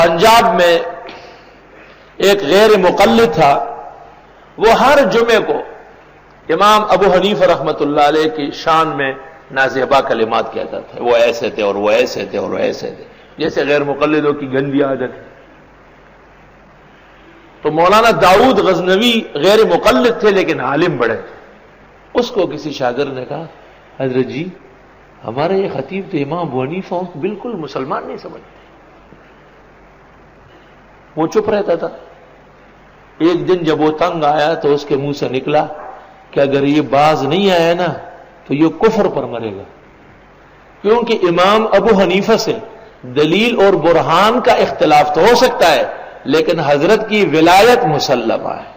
پنجاب میں ایک غیر مقلد تھا، وہ ہر جمعے کو امام ابو حنیفہ رحمۃ اللہ علیہ کی شان میں نازیبا کلمات کہتا تھا، وہ ایسے تھے اور وہ ایسے تھے اور وہ ایسے تھے، جیسے غیر مقلدوں کی گندی عادت ہے۔ تو مولانا داؤد غزنوی غیر مقلد تھے لیکن عالم بڑے تھے۔ اس کو کسی شاگرد نے کہا، حضرت جی ہمارے یہ خطیب تو امام ابو حنیفہ بالکل مسلمان نہیں سمجھتے۔ وہ چپ رہتا تھا۔ ایک دن جب وہ تنگ آیا تو اس کے منہ سے نکلا کہ اگر یہ باز نہیں آیا نا تو یہ کفر پر مرے گا، کیونکہ امام ابو حنیفہ سے دلیل اور برہان کا اختلاف تو ہو سکتا ہے لیکن حضرت کی ولایت مسلمہ ہے۔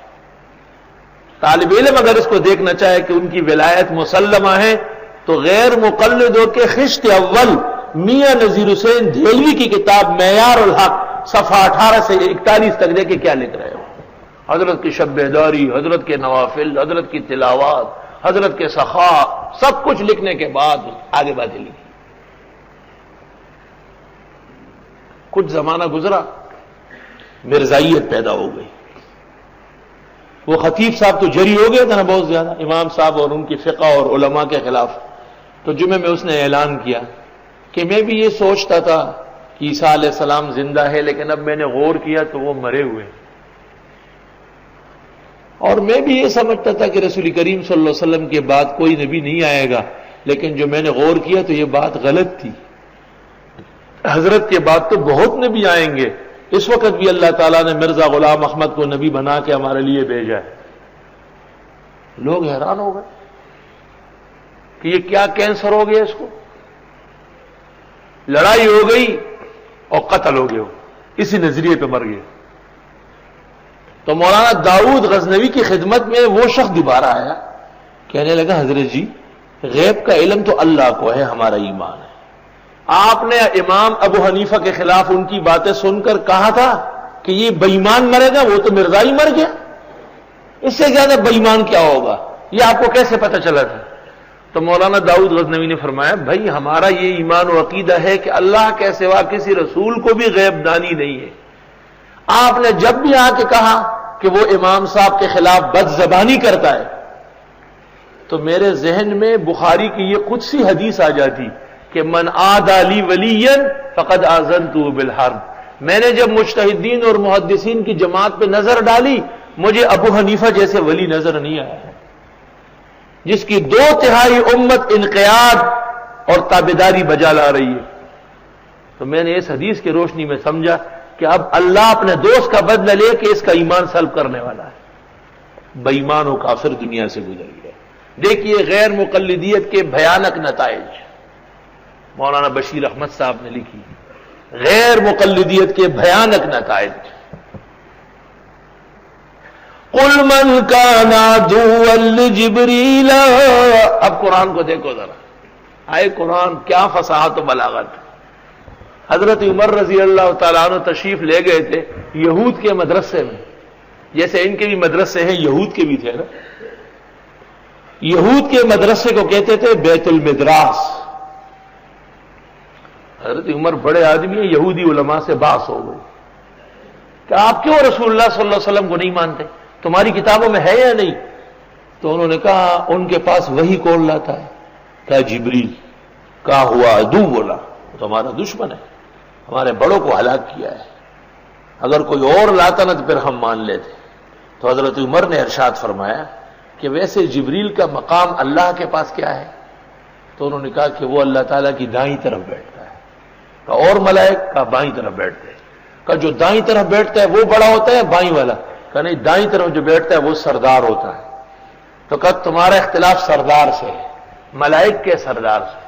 طالب علم اگر اس کو دیکھنا چاہے کہ ان کی ولایت مسلمہ ہے تو غیر مقلدوں کے خشت اول میاں نذیر حسین دہلوی کی کتاب معیار الحق صفحہ 18 سے 41 تک دیکھ کے کیا لکھ رہے ہو۔ حضرت کی شب بیداری، حضرت کے نوافل، حضرت کی تلاوات، حضرت کے سخا، سب کچھ لکھنے کے بعد آگے باتیں لکھی۔ کچھ زمانہ گزرا، مرزائیت پیدا ہو گئی۔ وہ خطیب صاحب تو جری ہو گئے تھے نا بہت زیادہ امام صاحب اور ان کی فقہ اور علماء کے خلاف۔ تو جمعے میں اس نے اعلان کیا کہ میں بھی یہ سوچتا تھا کہ عیسیٰ علیہ السلام زندہ ہے، لیکن اب میں نے غور کیا تو وہ مرے ہوئے ہیں، اور میں بھی یہ سمجھتا تھا کہ رسول کریم صلی اللہ علیہ وسلم کے بعد کوئی نبی نہیں آئے گا، لیکن جو میں نے غور کیا تو یہ بات غلط تھی، حضرت کے بعد تو بہت نبی آئیں گے۔ اس وقت بھی اللہ تعالیٰ نے مرزا غلام احمد کو نبی بنا کے ہمارے لیے بھیجا ہے۔ لوگ حیران ہو گئے کہ یہ کیا کینسر ہو گیا اس کو، لڑائی ہو گئی اور قتل ہو گئے، اسی نظریے پہ مر گئے۔ تو مولانا داؤد غزنوی کی خدمت میں وہ شخص دوبارہ آیا، کہنے لگا حضرت جی غیب کا علم تو اللہ کو ہے، ہمارا ایمان ہے۔ آپ نے امام ابو حنیفہ کے خلاف ان کی باتیں سن کر کہا تھا کہ یہ بے ایمان مرے گا، وہ تو مرزائی مر گیا، اس سے زیادہ بے ایمان کیا ہوگا، یہ آپ کو کیسے پتہ چلا تھا؟ تو مولانا داؤد غزنوی نے فرمایا، بھائی ہمارا یہ ایمان و عقیدہ ہے کہ اللہ کے سوا کسی رسول کو بھی غیب دانی نہیں ہے۔ آپ نے جب بھی آ کے کہا کہ وہ امام صاحب کے خلاف بد زبانی کرتا ہے تو میرے ذہن میں بخاری کی یہ قدسی حدیث آ جاتی کہ من عادی لی ولیا فقد آذنتہ بالحرب۔ میں نے جب مجتہدین اور محدثین کی جماعت پہ نظر ڈالی، مجھے ابو حنیفہ جیسے ولی نظر نہیں آیا ہے جس کی 2/3 امت انقیاد اور تابعداری بجا لا رہی ہے۔ تو میں نے اس حدیث کی روشنی میں سمجھا کہ اب اللہ اپنے دوست کا بدلہ لے کے اس کا ایمان سلب کرنے والا ہے۔ بے ایمان و کافر دنیا سے گزر گیا۔ دیکھیے غیر مقلدیت کے بھیانک نتائج مولانا بشیر احمد صاحب نے لکھی، غیر مقلدیت کے بھیانک نتائج۔ قل من کان عدوا لجبریل، اب قرآن کو دیکھو ذرا، آئے قرآن کیا فصاحت و بلاغت۔ حضرت عمر رضی اللہ تعالیٰ عنہ تشریف لے گئے تھے یہود کے مدرسے میں، جیسے ان کے بھی مدرسے ہیں یہود کے بھی تھے نا، یہود کے مدرسے کو کہتے تھے بیت المدراس۔ حضرت عمر بڑے آدمی ہیں، یہودی علماء سے بحث ہو گئی کہ آپ کیوں رسول اللہ صلی اللہ علیہ وسلم کو نہیں مانتے، تمہاری کتابوں میں ہے یا نہیں؟ تو انہوں نے کہا ان کے پاس وہی کون لاتا ہے؟ کہا جبریل۔ کہا ہوا عدو، بولا وہ تو ہمارا دشمن ہے، ہمارے بڑوں کو ہلاک کیا ہے، اگر کوئی اور لاتا نہ تو پھر ہم مان لیتے۔ تو حضرت عمر نے ارشاد فرمایا کہ ویسے جبریل کا مقام اللہ کے پاس کیا ہے؟ تو انہوں نے کہا کہ وہ اللہ تعالیٰ کی دائیں طرف بیٹھتا ہے۔ کہا اور ملائک؟ کہا بائیں طرف بیٹھتے ہیں۔ کہا جو دائیں طرف بیٹھتا ہے وہ بڑا ہوتا ہے بائیں والا؟ کہا نہیں، دائیں طرف جو بیٹھتا ہے وہ سردار ہوتا ہے۔ تو کہا تمہارا اختلاف سردار سے ہے، ملائک کے سردار سے۔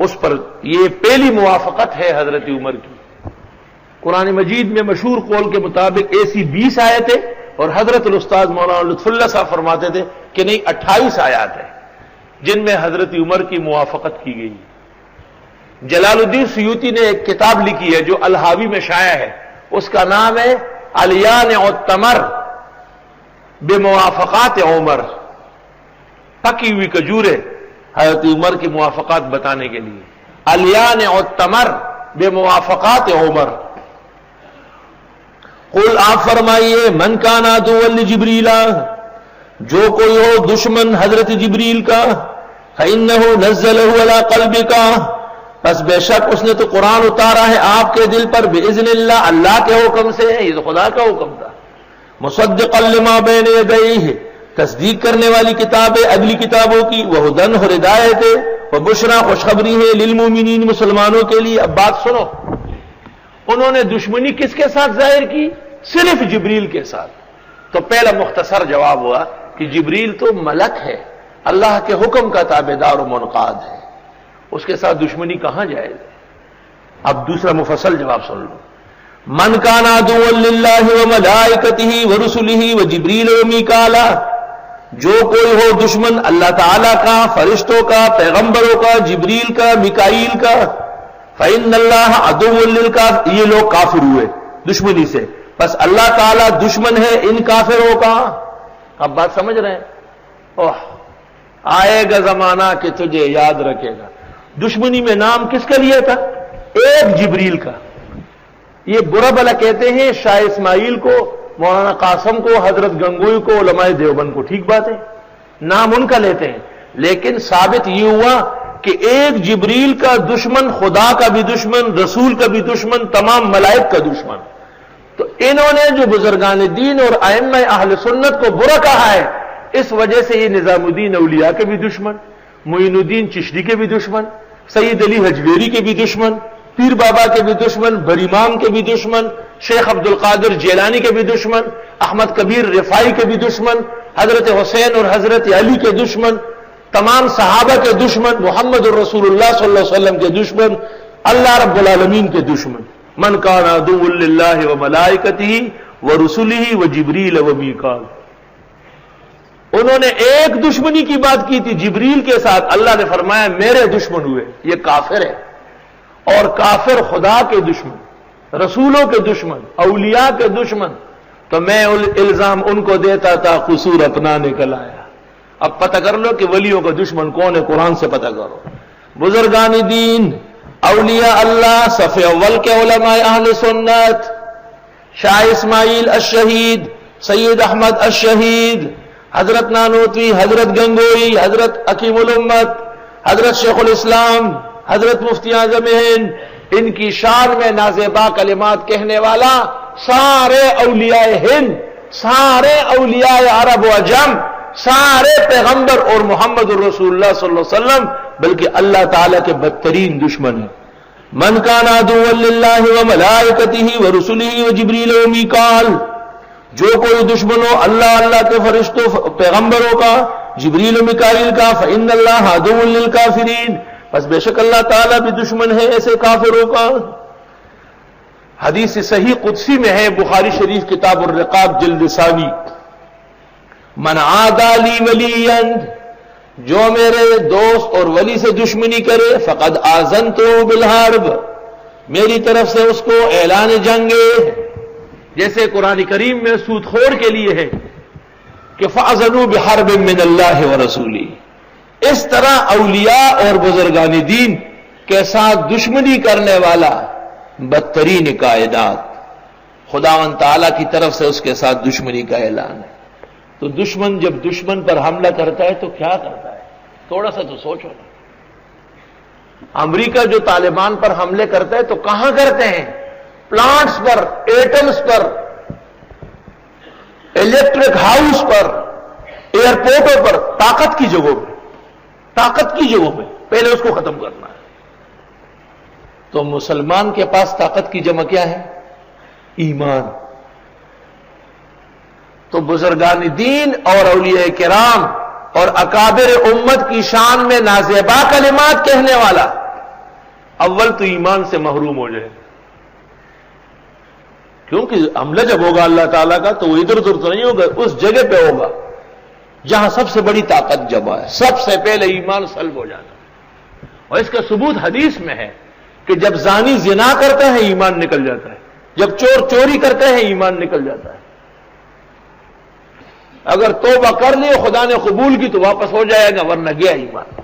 اس پر یہ پہلی موافقت ہے حضرت عمر کی۔ قرآن مجید میں مشہور قول کے مطابق ایسی 20 آیتیں، اور حضرت الاستاذ مولانا لطف اللہ صاحب فرماتے تھے کہ نہیں 28 آیات ہیں جن میں حضرت عمر کی موافقت کی گئی۔ جلال الدین سیوطی نے ایک کتاب لکھی ہے جو الحاوی میں شائع ہے، اس کا نام ہے الیانع التمر بموافقات عمر، پکی ہوئی کھجوریں حضرت عمر کی موافقات بتانے کے لیے، الیانع التمر بموافقات عمر۔ قل آپ فرمائیے من کان عدوا لجبریل، جو کوئی ہو دشمن حضرت جبریل کا، فإنه نزله على قلبك، بس بے شک اس نے تو قرآن اتارا ہے آپ کے دل پر، بإذن اللہ، اللہ کے حکم سے، یہ تو خدا کا حکم تھا، مصدقا لما بین یدیہ، تصدیق کرنے والی کتاب ہے اگلی کتابوں کی، وہدن، اور ہدایت ہے، وبشرا، خوشخبری ہے، للمؤمنین، مسلمانوں کے لیے۔ اب بات سنو، انہوں نے دشمنی کس کے ساتھ ظاہر کی؟ صرف جبریل کے ساتھ۔ تو پہلا مختصر جواب ہوا کہ جبریل تو ملک ہے، اللہ کے حکم کا تابعدار و منقاد ہے، اس کے ساتھ دشمنی کہاں جائے گی؟ اب دوسرا مفصل جواب سن لو، من کان عدوا للہ وملائکتہ ورسلہ وجبریل ومیکال، جو کوئی ہو دشمن اللہ تعالی کا، فرشتوں کا، پیغمبروں کا، جبریل کا، میکائیل کا، فإن اللہ عدو للکافر، یہ لوگ کافر ہوئے دشمنی سے، بس اللہ تعالی دشمن ہے ان کافروں کا۔ اب بات سمجھ رہے ہیں؟ اوہ، آئے گا زمانہ کہ تجھے یاد رکھے گا، دشمنی میں نام کس کا لیا تھا؟ ایک جبریل کا۔ یہ برا بلا کہتے ہیں شاہ اسماعیل کو، مولانا قاسم کو، حضرت گنگوئی کو، علماء دیوبند کو، ٹھیک بات ہے، نام ان کا لیتے ہیں، لیکن ثابت یہ ہوا کہ ایک جبریل کا دشمن، خدا کا بھی دشمن، رسول کا بھی دشمن، تمام ملائک کا دشمن۔ تو انہوں نے جو بزرگان دین اور ائمہ اہل سنت کو برا کہا ہے، اس وجہ سے یہ نظام الدین اولیاء کے بھی دشمن، معین الدین چشتی کے بھی دشمن، سید علی حجویری کے بھی دشمن، پیر بابا کے بھی دشمن، بریمام کے بھی دشمن، شیخ عبد القادر جیلانی کے بھی دشمن، احمد کبیر رفاعی کے بھی دشمن، حضرت حسین اور حضرت علی کے دشمن، تمام صحابہ کے دشمن، محمد الرسول اللہ صلی اللہ علیہ وسلم کے دشمن، اللہ رب العالمین کے دشمن۔ من کان عدو للہ وملائکتہ ورسلہ وجبریل ومیکال، انہوں نے ایک دشمنی کی بات کی تھی جبریل کے ساتھ، اللہ نے فرمایا میرے دشمن ہوئے، یہ کافر ہے، اور کافر خدا کے دشمن، رسولوں کے دشمن، اولیاء کے دشمن، تو میں الزام ان کو دیتا تھا، قصور اپنا نکل آیا۔ اب پتہ کر لو کہ ولیوں کا دشمن کون ہے، قرآن سے پتہ کرو۔ بزرگان دین، اولیاء اللہ، صف اول کے علماء اہل سنت، شاہ اسماعیل الشہید، سید احمد الشہید، حضرت نانوتوی، حضرت گنگوئی، حضرت حکیم الامت، حضرت شیخ الاسلام، حضرت مفتی اعظم ہند، ان کی شان میں نازیبا کلمات کہنے والا سارے اولیاء ہند، سارے اولیاء عرب و عجم، سارے پیغمبر اور محمد الرسول اللہ صلی اللہ علیہ وسلم، بلکہ اللہ تعالیٰ کے بدترین دشمن ہیں۔ من کان عدوا للہ وملائکتہ ورسلہ وجبریل ومیکال، جو کوئی دشمن ہو اللہ کے فرشتوں، پیغمبروں کا، جبریل و میکائیل کا، فإن اللہ عدو للکافرین، بس بے شک اللہ تعالیٰ بھی دشمن ہے ایسے کافروں کا۔ حدیث صحیح قدسی میں ہے، بخاری شریف کتاب الرقاق جلد ثانی، من عادی لی ولیا، جو میرے دوست اور ولی سے دشمنی کرے، فقد آذنتہ بالحرب، میری طرف سے اس کو اعلان جنگ ہے، جیسے قرآن کریم میں سود خور کے لیے ہے کہ فَأَذَنُوا بِحَرْبٍ مِّنَ اللَّهِ وَرَسُولِهِ، اس طرح اولیاء اور بزرگان دین کے ساتھ دشمنی کرنے والا بدترین کائنات، خداوند تعالیٰ کی طرف سے اس کے ساتھ دشمنی کا اعلان ہے۔ تو دشمن جب دشمن پر حملہ کرتا ہے تو کیا کرتا ہے؟ تھوڑا سا تو سوچو نا۔ امریکہ جو طالبان پر حملے کرتا ہے تو کہاں کرتے ہیں؟ پلانٹس پر، ایٹمز پر، الیکٹرک ہاؤس پر، ایئرپورٹوں پر، طاقت کی جگہوں پہ، طاقت کی جگہوں پہ پہلے اس کو ختم کرنا ہے۔ تو مسلمان کے پاس طاقت کی جمع کیا ہے؟ ایمان۔ تو بزرگان دین اور اولیاء کرام اور اکابر امت کی شان میں نازیبا کلمات کہنے والا اول تو ایمان سے محروم ہو جائے، کیونکہ حملہ جب ہوگا اللہ تعالیٰ کا تو وہ ادھر ادھر تو نہیں ہوگا، اس جگہ پہ ہوگا جہاں سب سے بڑی طاقت جمع ہے، سب سے پہلے ایمان سلب ہو جانا۔ اور اس کا ثبوت حدیث میں ہے کہ جب زانی زنا کرتا ہے ایمان نکل جاتا ہے، جب چور چوری کرتے ہیں ایمان نکل جاتا ہے، اگر توبہ کر لی خدا نے قبول کی تو واپس ہو جائے گا، ورنہ گیا ایمان۔